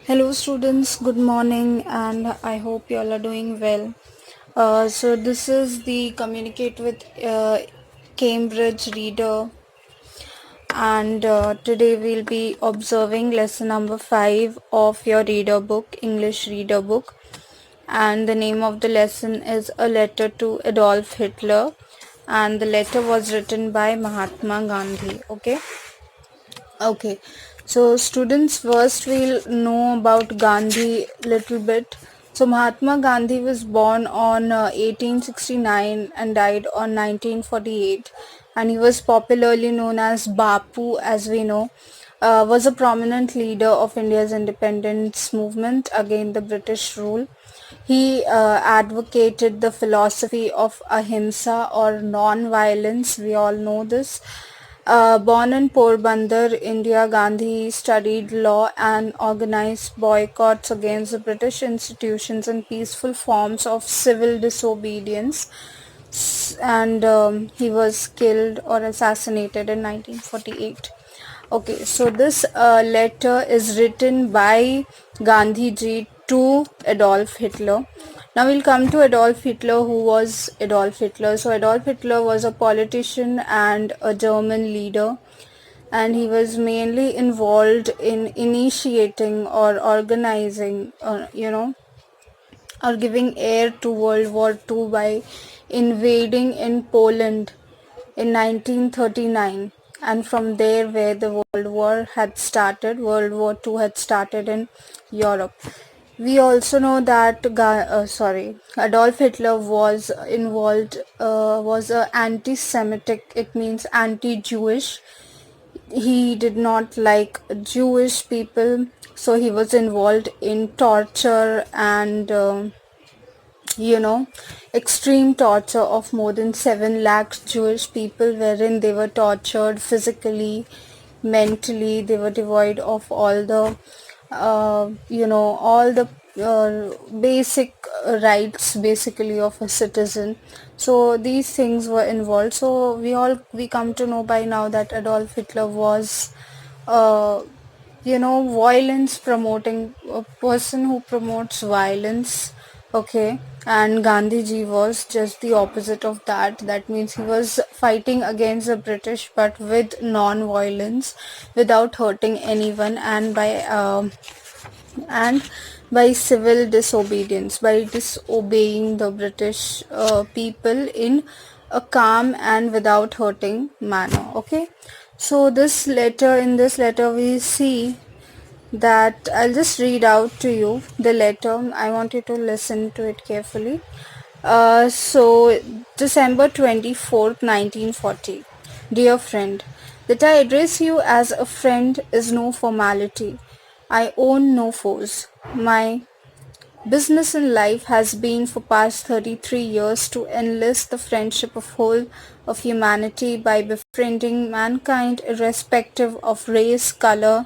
Hello, students. Good morning, and I hope you all are doing well. So, this is the Communicate with Cambridge Reader, and today we'll be observing lesson number 5 of your reader book, English reader book. And the name of the lesson is A Letter to Adolf Hitler, and the letter was written by Mahatma Gandhi. Okay, so students, first we'll know about Gandhi little bit. So Mahatma Gandhi was born on 1869 and died on 1948, and he was popularly known as Bapu, as we know. Was a prominent leader of India's independence movement against the British rule. He advocated the philosophy of ahimsa or non-violence. We all know this. Born in Porbandar, India, Gandhi studied law and organized boycotts against the British institutions and peaceful forms of civil disobedience. And he was killed or assassinated in 1948. Okay, so this letter is written by Gandhi ji to Adolf Hitler. Now we'll come to Adolf Hitler. Who was Adolf Hitler? So Adolf Hitler was a politician and a German leader, and he was mainly involved in initiating or organizing, or giving air to World War II by invading in Poland in 1939, and from there where the World War II had started in Europe. We also know that Adolf Hitler was involved, was a anti-Semitic. It means anti-Jewish. He did not like Jewish people, so he was involved in torture and extreme torture of more than 7 lakh Jewish people, wherein they were tortured physically, mentally. They were devoid of all the basic rights basically of a citizen. So these things were involved. So we come to know by now that Adolf Hitler was uh, violence promoting, a person who promotes violence. Okay, and Gandhiji was just the opposite of that. That means he was fighting against the British, but with non-violence, without hurting anyone, and by civil disobedience, by disobeying the British people in a calm and without hurting manner. Okay, so in this letter we see that I'll just read out to you the letter. I want you to listen to it carefully. So December 24th, 1940. Dear friend, that I address you as a friend is no formality. I own no foes. My business in life has been for past 33 years to enlist the friendship of whole of humanity by befriending mankind irrespective of race, color,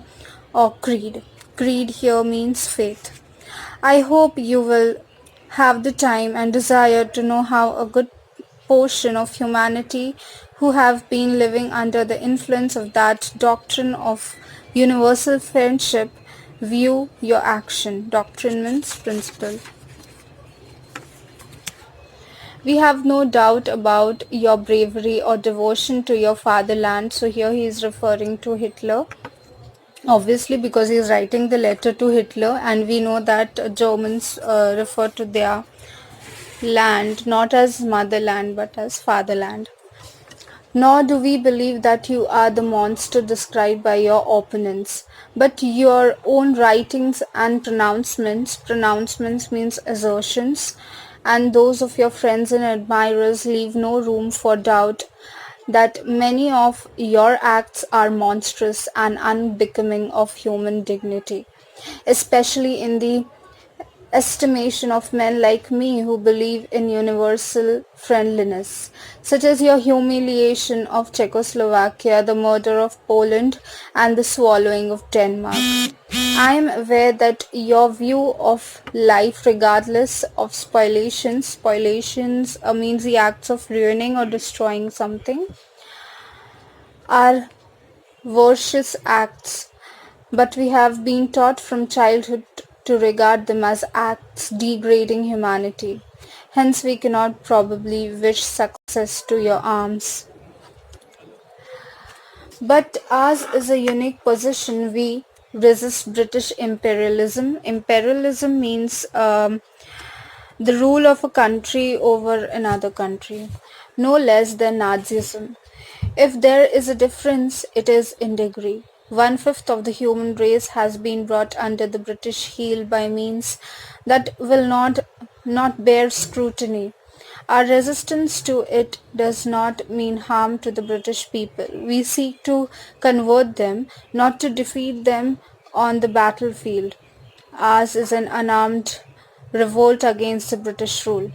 or creed. Creed here means faith. I hope you will have the time and desire to know how a good portion of humanity who have been living under the influence of that doctrine of universal friendship view your action. Doctrine means principle. We have no doubt about your bravery or devotion to your fatherland. So here he is referring to Hitler, obviously, because he is writing the letter to Hitler, and we know that Germans refer to their land not as motherland but as fatherland. Nor do we believe that you are the monster described by your opponents, but your own writings and pronouncements means assertions, and those of your friends and admirers leave no room for doubt that many of your acts are monstrous and unbecoming of human dignity, especially in the estimation of men like me who believe in universal friendliness, such as your humiliation of Czechoslovakia, the murder of Poland, and the swallowing of Denmark. I am aware that your view of life, regardless of spoliations means the acts of ruining or destroying something, are vicious acts, but we have been taught from childhood to regard them as acts degrading humanity. Hence, we cannot probably wish success to your arms. But ours is a unique position. We resist British imperialism. Imperialism means the rule of a country over another country, no less than Nazism. If there is a difference, it is in degree. One-fifth of the human race has been brought under the British heel by means that will not bear scrutiny. Our resistance to it does not mean harm to the British people. We seek to convert them, not to defeat them on the battlefield. Ours is an unarmed revolt against the British rule.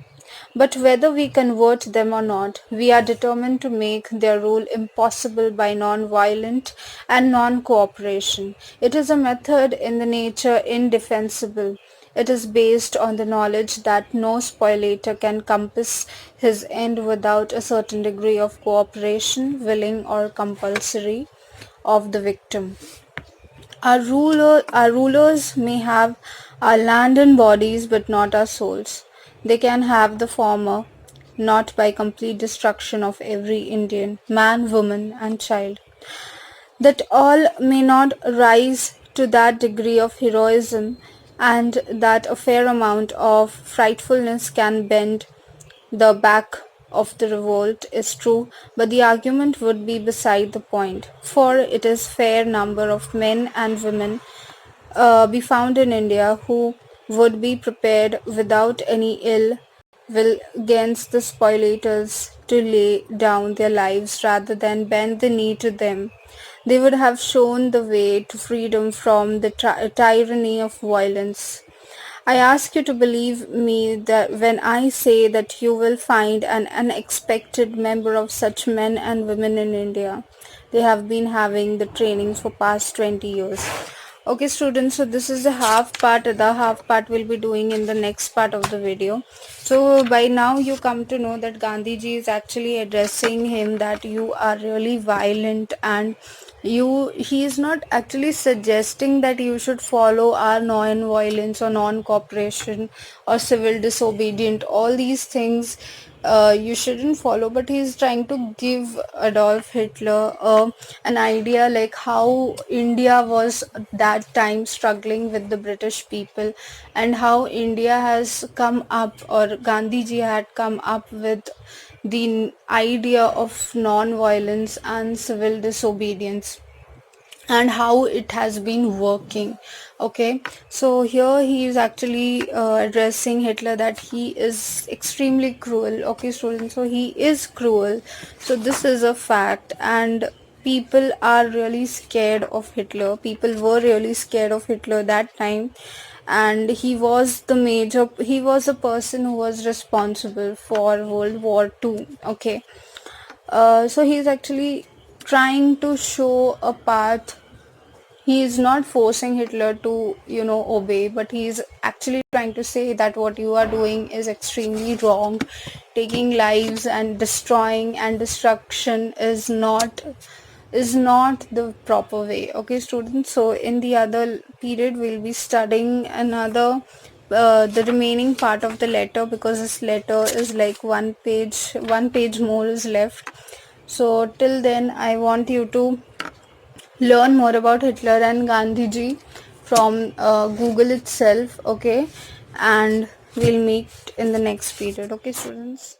But whether we convert them or not, we are determined to make their rule impossible by non-violent and non-cooperation. It is a method in the nature indefensible. It is based on the knowledge that no spoliator can compass his end without a certain degree of cooperation, willing or compulsory, of the victim. Our rulers may have our land and bodies, but not our souls. They can have the former, not by complete destruction of every Indian, man, woman, and child. That all may not rise to that degree of heroism, and that a fair amount of frightfulness can bend the back of the revolt is true, but the argument would be beside the point, for it is fair number of men and women be found in India who would be prepared without any ill will against the spoliators to lay down their lives rather than bend the knee to them. They would have shown the way to freedom from the tyranny of violence. I ask you to believe me that when I say that you will find an unexpected member of such men and women in India. They have been having the training for past 20 years. Okay students, so this is the half part. The half part will be doing in the next part of the video. So by now you come to know that Gandhi ji is actually addressing him that you are really violent, and he is not actually suggesting that you should follow our non-violence or non-cooperation or civil disobedient, all these things you shouldn't follow, but he's trying to give Adolf Hitler an idea like how India was that time struggling with the British people, and how India has come up, or Gandhiji had come up with the idea of non-violence and civil disobedience, and how it has been working. Okay, so here he is actually addressing Hitler that he is extremely cruel. Okay students, so he is cruel, so this is a fact, and people are really scared of Hitler. People were really scared of Hitler that time, and he was a person who was responsible for World War II. Okay, so he's actually trying to show a path. He is not forcing Hitler to, obey, but he is actually trying to say that what you are doing is extremely wrong. Taking lives and destroying and destruction is not the proper way. Okay, students. So in the other period, we'll be studying another the remaining part of the letter, because this letter is like one page more is left. So till then, I want you to learn more about Hitler and Gandhiji from Google itself. Okay, and we'll meet in the next period. Okay students.